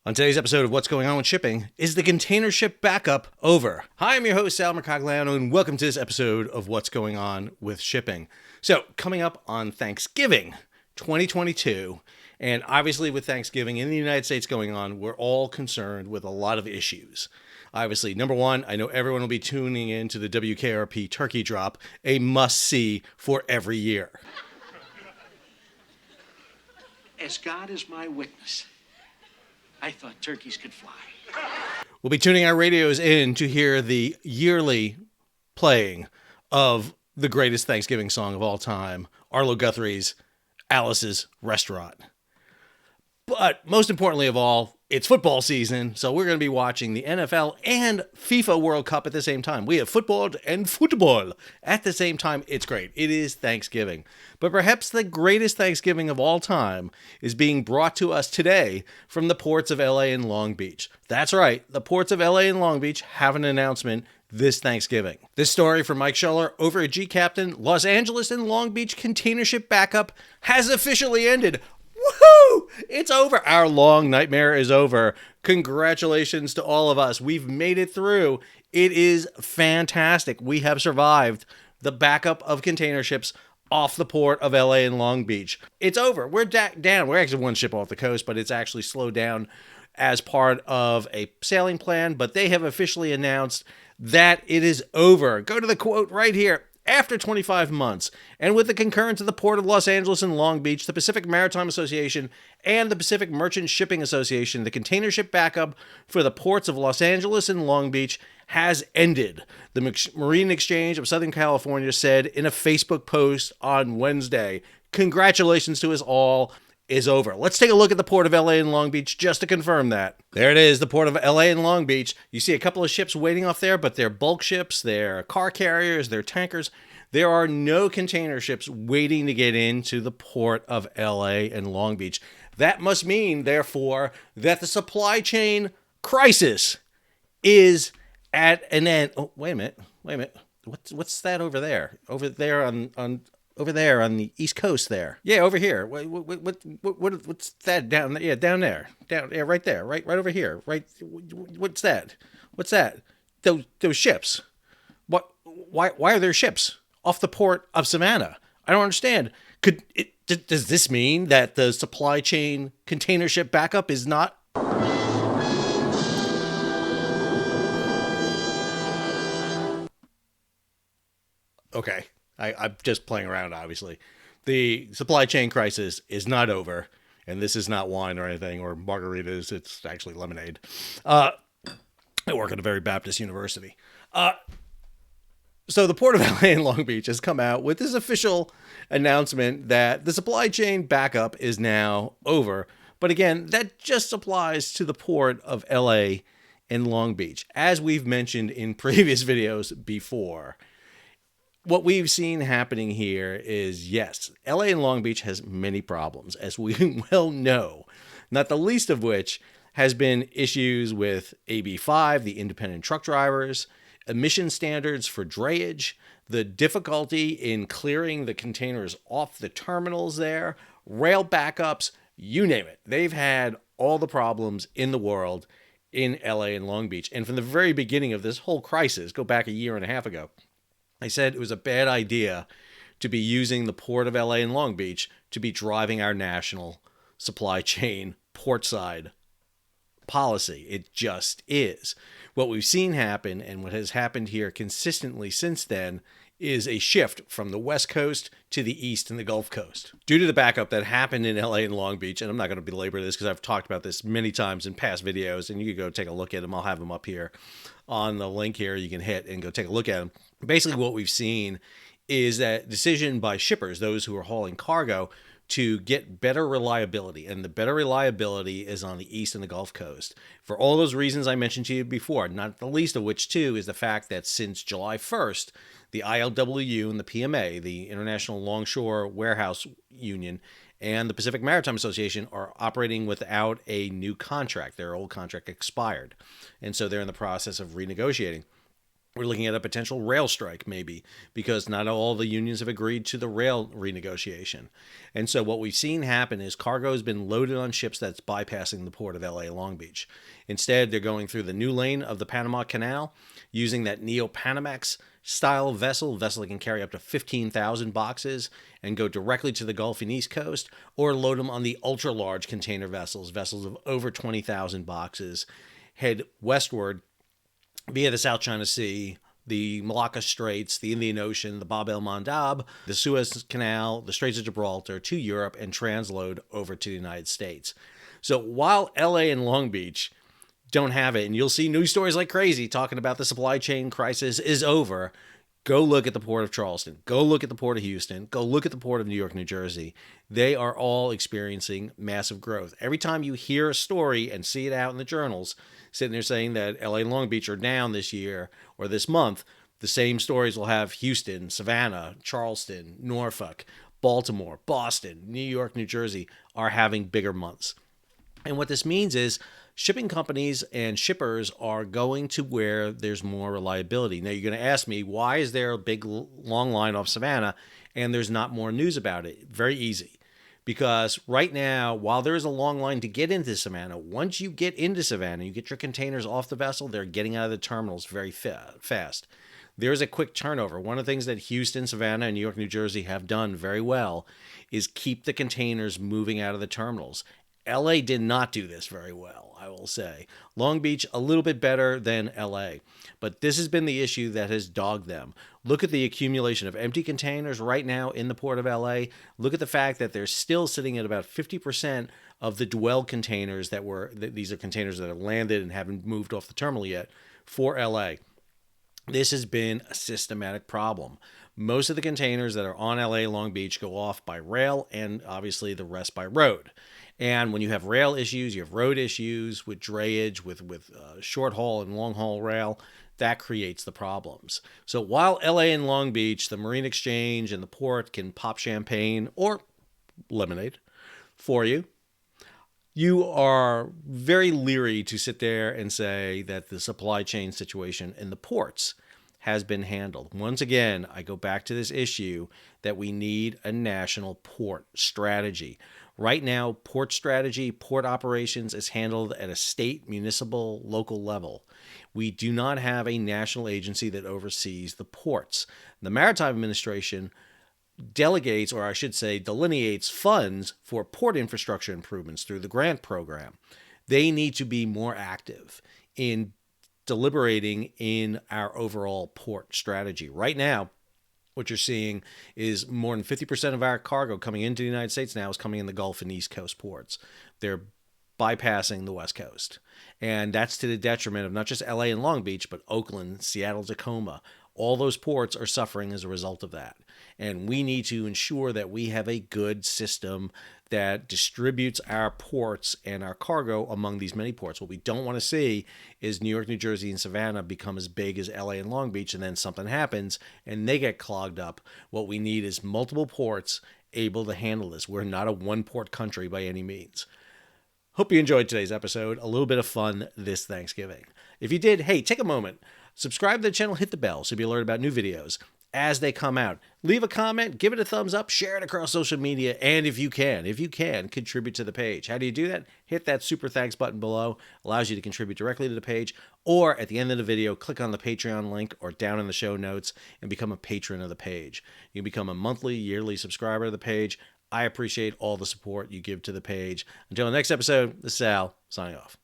On today's episode of What's Going On with Shipping, is the Containership backup over? Hi, I'm your host, Sal Mercogliano, and welcome to this episode of What's Going On with Shipping. So, coming up on Thanksgiving 2022, and obviously with Thanksgiving in the United States going on, we're all concerned with a lot of issues. Obviously, number one, I know everyone will be tuning in to the WKRP turkey drop, a must-see for every year. As God is my witness, I thought turkeys could fly. We'll be tuning our radios in to hear the yearly playing of the greatest Thanksgiving song of all time, Arlo Guthrie's Alice's Restaurant. But most importantly of all, it's football season, so we're going to be watching the NFL and FIFA World Cup at the same time. We have football and football at the same time. It's great. It is Thanksgiving. But perhaps the greatest Thanksgiving of all time is being brought to us today from the ports of LA and Long Beach. That's right. The ports of LA and Long Beach have an announcement this Thanksgiving. This story from Mike Schuller over at G Captain, Los Angeles and Long Beach containership backup has officially ended. Woohoo! It's over. Our long nightmare is over. Congratulations to all of us. We've made it through. It is fantastic. We have survived the backup of container ships off the port of LA and Long Beach. It's over. We're down. We're actually one ship off the coast, but it's actually slowed down as part of a sailing plan. But they have officially announced that it is over. Go to the quote right here. After 25 months, and with the concurrence of the Port of Los Angeles and Long Beach, the Pacific Maritime Association, and the Pacific Merchant Shipping Association, the container ship backup for the ports of Los Angeles and Long Beach has ended. The Marine Exchange of Southern California said in a Facebook post on Wednesday, "Congratulations to us all. Is over." Let's take a look at the port of LA and Long Beach just to confirm that. There it is, the port of LA and Long Beach. You see a couple of ships waiting off there, but they're bulk ships, they're car carriers, they're tankers. There are no container ships waiting to get into the port of LA and Long Beach. That must mean, therefore, that the supply chain crisis is at an end. Oh, wait a minute. What's that over there? Over there on the East Coast there. Yeah, over here. What's that down there? Yeah, down there. Right there. Right over here. Right. What's that? Those ships. Why are there ships off the port of Savannah? I don't understand. Does this mean that the supply chain container ship backup is not? Okay. I'm just playing around, obviously. The supply chain crisis is not over, and this is not wine or anything, or margaritas. It's actually lemonade. I work at a very Baptist university. So the Port of LA and Long Beach has come out with this official announcement that the supply chain backup is now over. But again, that just applies to the Port of LA and Long Beach. As we've mentioned in previous videos before, what we've seen happening here is, yes, LA and Long Beach has many problems, as we well know, not the least of which has been issues with AB5, the independent truck drivers, emission standards for drayage, the difficulty in clearing the containers off the terminals there, rail backups, you name it. They've had all the problems in the world in LA and Long Beach. And from the very beginning of this whole crisis, go back a year and a half ago, I said it was a bad idea to be using the port of LA and Long Beach to be driving our national supply chain portside policy. It just is. What we've seen happen, and what has happened here consistently since then, is a shift from the West Coast to the East and the Gulf Coast. Due to the backup that happened in LA and Long Beach, and I'm not going to belabor this because I've talked about this many times in past videos, and you can go take a look at them. I'll have them up here on the link here. You can hit and go take a look at them. Basically, what we've seen is that decision by shippers, those who are hauling cargo, to get better reliability. And the better reliability is on the East and the Gulf Coast. For all those reasons I mentioned to you before, not the least of which, too, is the fact that since July 1st, the ILWU and the PMA, the International Longshore Warehouse Union, and the Pacific Maritime Association are operating without a new contract. Their old contract expired. And so they're in the process of renegotiating. We're looking at a potential rail strike, maybe, because not all the unions have agreed to the rail renegotiation. And so what we've seen happen is cargo has been loaded on ships that's bypassing the port of LA Long Beach. Instead, they're going through the new lane of the Panama Canal using that Neo-Panamax style vessel that can carry up to 15,000 boxes and go directly to the Gulf and East Coast, or load them on the ultra-large container vessels of over 20,000 boxes, head westward via the South China Sea, the Malacca Straits, the Indian Ocean, the Bab el-Mandab, the Suez Canal, the Straits of Gibraltar to Europe, and transload over to the United States. So while LA and Long Beach don't have it, and you'll see news stories like crazy talking about the supply chain crisis is over, go look at the port of Charleston. Go look at the port of Houston. Go look at the port of New York, New Jersey. They are all experiencing massive growth. Every time you hear a story and see it out in the journals, sitting there saying that LA and Long Beach are down this year or this month, the same stories will have Houston, Savannah, Charleston, Norfolk, Baltimore, Boston, New York, New Jersey are having bigger months. And what this means is shipping companies and shippers are going to where there's more reliability. Now, you're going to ask me, why is there a big long line off Savannah and there's not more news about it? Very easy. Because right now, while there is a long line to get into Savannah, once you get into Savannah, you get your containers off the vessel, they're getting out of the terminals very fast. There's a quick turnover. One of the things that Houston, Savannah, and New York, New Jersey have done very well is keep the containers moving out of the terminals. LA did not do this very well, I will say. Long Beach, a little bit better than LA. But this has been the issue that has dogged them. Look at the accumulation of empty containers right now in the port of LA. Look at the fact that they're still sitting at about 50% of the dwell containers these are containers that have landed and haven't moved off the terminal yet for LA. This has been a systematic problem. Most of the containers that are on LA Long Beach go off by rail and obviously the rest by road. And when you have rail issues, you have road issues with drayage, with short haul and long haul rail. That creates the problems. So while LA and Long Beach, the Marine Exchange and the port can pop champagne or lemonade for you, you are very leery to sit there and say that the supply chain situation in the ports has been handled. Once again, I go back to this issue that we need a national port strategy. Right now, port strategy, port operations is handled at a state, municipal, local level. We do not have a national agency that oversees the ports. The Maritime Administration delegates, or I should say, delineates funds for port infrastructure improvements through the grant program. They need to be more active in deliberating in our overall port strategy. Right now, what you're seeing is more than 50% of our cargo coming into the United States now is coming in the Gulf and East Coast ports. They're bypassing the West Coast. And that's to the detriment of not just LA and Long Beach, but Oakland, Seattle, Tacoma. All those ports are suffering as a result of that. And we need to ensure that we have a good system that distributes our ports and our cargo among these many ports. What we don't want to see is New York, New Jersey, and Savannah become as big as LA and Long Beach, and then something happens and they get clogged up. What we need is multiple ports able to handle this. We're not a one-port country by any means. Hope you enjoyed today's episode. A little bit of fun this Thanksgiving. If you did, hey, take a moment. Subscribe to the channel, hit the bell so you'll be alerted about new videos as they come out. Leave a comment, give it a thumbs up, share it across social media, and if you can, contribute to the page. How do you do that? Hit that super thanks button below. Allows you to contribute directly to the page, or at the end of the video, click on the Patreon link or down in the show notes and become a patron of the page. You can become a monthly, yearly subscriber to the page. I appreciate all the support you give to the page. Until the next episode, this is Sal, signing off.